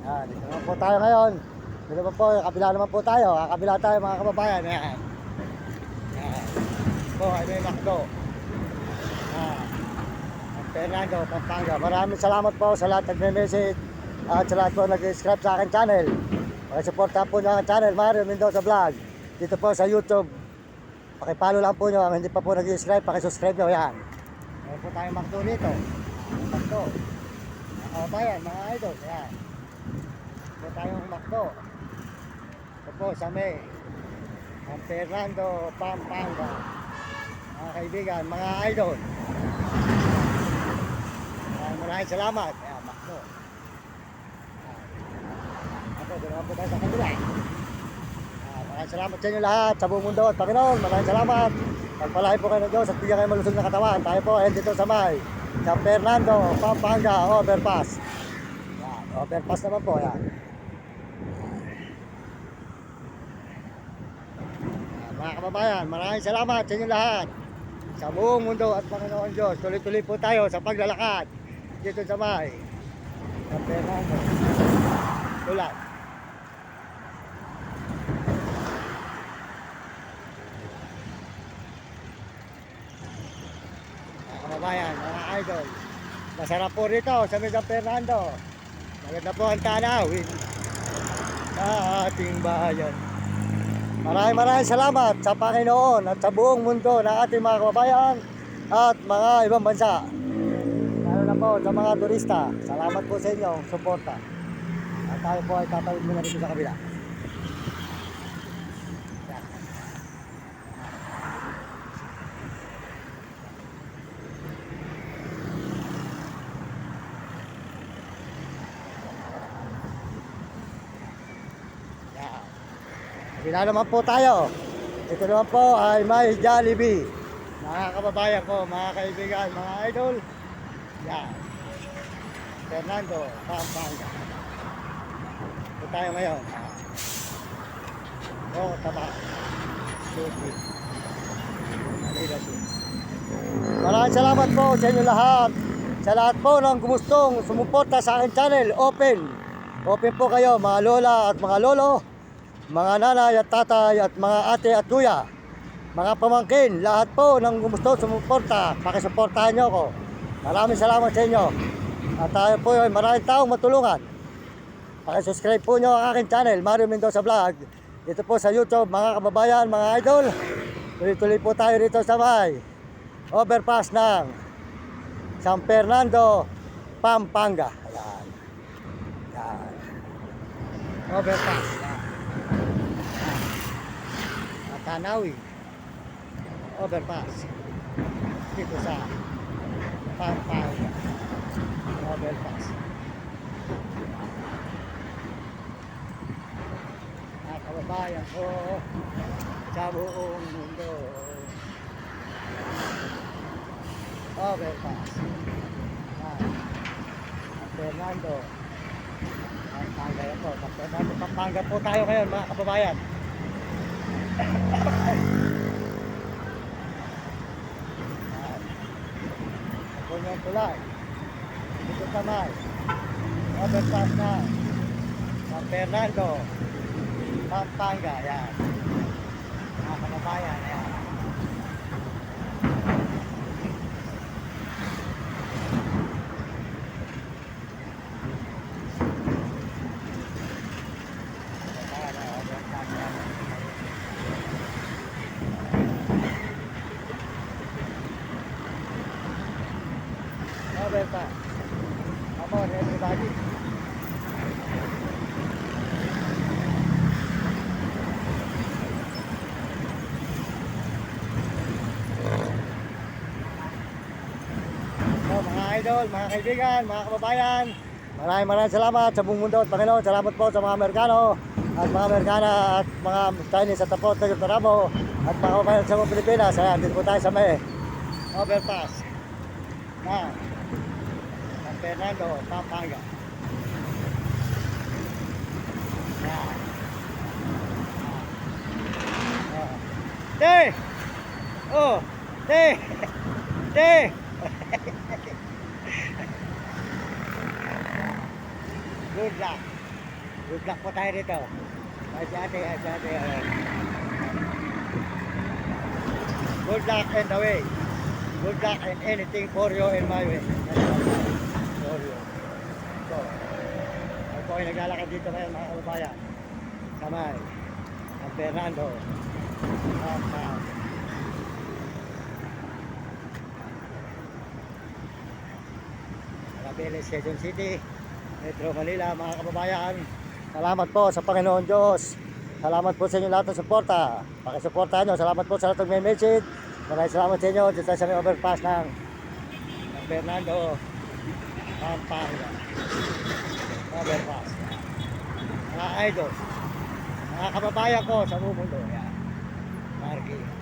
Yan, dito naman po tayo ngayon. Dito naman po, kabila naman po tayo. Kabila tayo mga kababayan. Yan. Yan. Po, ay may McDo. Yan. Fernando, Pampanga. Maraming salamat po sa lahat nagme-message at sa lahat po nag-subscribe sa akin channel. Pakisuportahan po nyo ang channel, Mario Mendoza Vlog. Dito po sa YouTube. Pakipalo lang po nyo. Ang hindi pa po nag-subscribe, pakisubscribe nyo. Yan. Meron po tayong McDo dito. McDo. Mga kababayan, mga idol. Yan. Ito tayong McDo. Ito po sa may San Fernando, Pampanga. Mga kaibigan, mga idol. Maraming salamat. Ayan, McDo. Ako, doon naman po tayo sa kanila. Maraming salamat sa inyo lahat, sa buong mundo at Panginoon. Maraming salamat. Pagpalain po kayo ng Diyos at bigyan kayo malusog na katawan. Tayo po ay dito sa may San Fernando, Pampanga, overpass. Ayan, overpass naman po. Ayan. Mga kababayan, maraming salamat sa inyo lahat. Sa buong mundo at Panginoon Diyos. Tuloy-tuloy po tayo sa paglalakad. Dito sa may San Fernando. Tulat. Mga kababayan, mga idol. Masarap po rito sa may San Fernando. Maganda po ang tanawin sa ating bayan. Maraming salamat sa Panginoon at sa buong mundo ng ating mga kababayan at mga ibang bansa. Lalo na po sa mga turista. Salamat po sa inyo, suporta. At tayo po ay tatawid muna dito sa kabila. Kabila naman po tayo. Ito naman po ay may Jollibee. Mga kababayan ko, mga kaibigan, mga idol. Yan. Fernando, Pampanga. Ito tayo ngayon. Taba. Suki. Maraming salamat po sa inyo lahat. Sa lahat po ng gustong sumuporta sa aking channel, open. Open po kayo, mga lola at mga lolo. Mga nanay at tatay at mga ate at kuya, mga pamangkin, lahat po ng gusto sumuporta, pakisuportahan nyo ako. Maraming salamat sa inyo. At tayo po ay maraming taong matulungan. Pakisubscribe po nyo ang aking channel, Mario Mendoza Vlog. Dito po sa YouTube, mga kababayan, mga idol. Tuloy-tuloy po tayo rito sa may overpass ng San Fernando, Pampanga. Ayan. Ayan. Overpass. Ayan. Tanawi overpass dito sa Pampanga overpass. Mga kababayan ko sa buong mundo, overpass San Fernando, Pampanga po. San Fernando, Pampanga po tayo ngayon, mga kababayan. Ako yung tulay dito sa may overpass na San Fernando, Pampanga. Yan, mga kababayan. Yan. Overpass. Come on, everybody. So, mga idol, mga kaibigan, mga kababayan, maraming salamat sa buong mundo at Panginoon. Salamat po sa mga Amerikano at mga Amerikana at mga Chinese at tapos na yung Taramo at mga kababayan sa mga Pilipinas. Ayan, dito po tayo sa may overpass na San Fernando, Pampanga. Yan. Te! Oh! Te! Te! Good luck. Good luck po tayo rito. Ay si ate, ay si ate. Ayan. Good luck and the way. Good luck and anything for you and my way. For you. So, ako ay naglalakad dito ngayon mga kababayan. Kamay. Ang Fernando. Malapilis, Quezon City. Metro Manila mga kababayan. Salamat po sa Panginoon Diyos. Salamat po sa inyo lahat ng suporta. Pakisuportahan nyo. Salamat po sa lahat ng may message. Maraming salamat sa inyo. Dito sa may overpass ng Fernando Pampanga. Overpass. Mga idol. Mga kababayan ko sa buong mundo. Yan. Marky.